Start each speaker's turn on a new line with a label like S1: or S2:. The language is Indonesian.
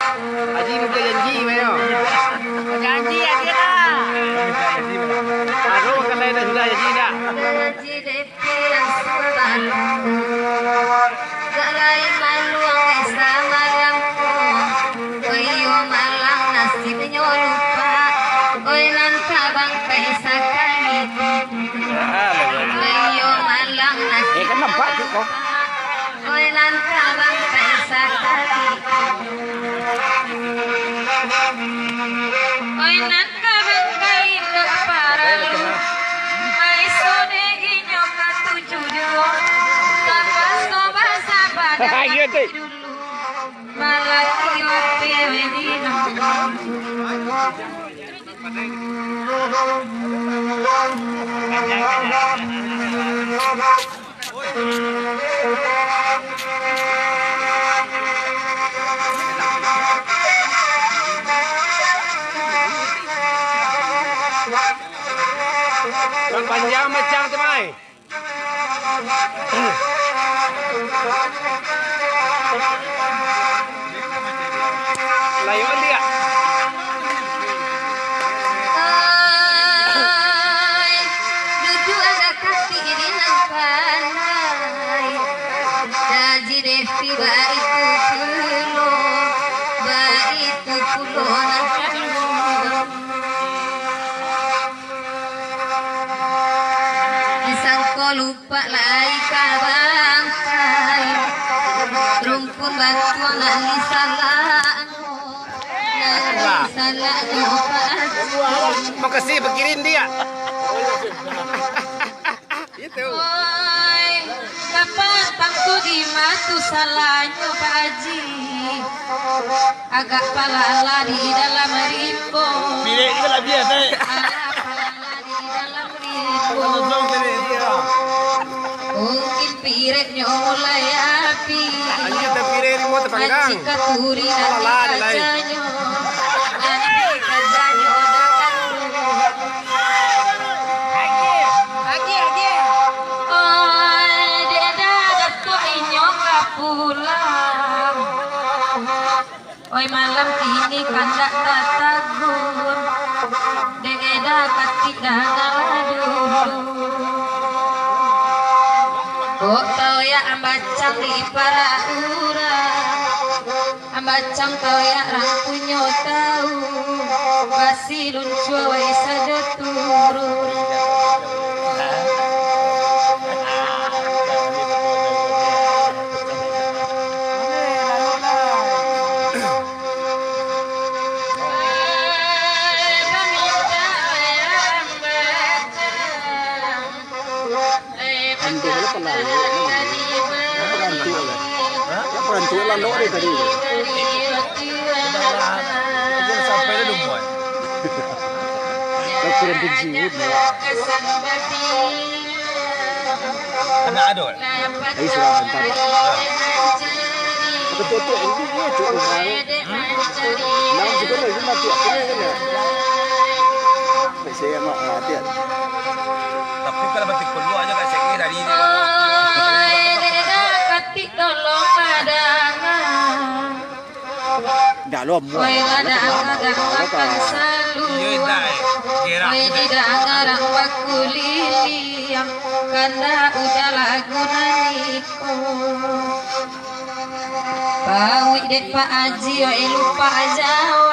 S1: Haji ni bukan janji mayo.
S2: Janji aja lah.
S1: Aduh kan dah sudah janji dah.
S3: Janji depi yang sultan. Galai maluang sama lampu. Koyo malang nasibnya lupa. Koy nanta bang pesa kami. Koyo malang nasibnya
S1: Kan nampak tu kau.
S3: Koy nanta bang pesa kami. Koy nanta bang kain keparalu. Mai sode ginyo katujudo. Tapas no basa pada
S1: Ayo tu.
S3: Malaki pewe dino.
S1: Bang panjang macam tu mai. Layuan dia.
S3: Ay, duduk ada kaki di panai. Daji devi itu pulau Disangko lupa lai kabangkai. Rumpun bantuan nani salah.
S1: Makasih berkirim dia. Itu.
S3: Oi, kapan tangku di matu salahnya Pak Haji. Agak palala di dalam rimbo.
S1: Bilik kita lah biasa.
S3: Palala di dalam rimbo. Mungkin piretnya mulai api.
S1: Hanya terpilih remote terpanggang.
S3: Haji katuri nanti
S1: Palala di lain.
S3: kacanya. Nanti kacanya odakan. Oi, deda datuk inyong pulang. Oi malam ini kandak tatagun. Deda katidak ngaladun. Kok tau ya ambacang di para urang. Ambacang tau ya rangkunyo tau. Basilun cuai saja turun.
S1: Perantu lah lori tadi. Sampai dah dumai. Kau kurang tinggi ni. Anak adol. Ini sudah mentar. Betul-betul ini dia cukup mahal. Nama sebenarnya itu mati apa ni kan? Saya mak hati. Tapi kalau batik perlu aja kat sekir hari ni.
S3: Tolong madangan.
S1: Dah lom.
S3: Oi madangan makan salu. Oi tidak ngarang waku liliang. Karena udah lagu naniko. Pawi dek Pak Haji oi lupa jauh.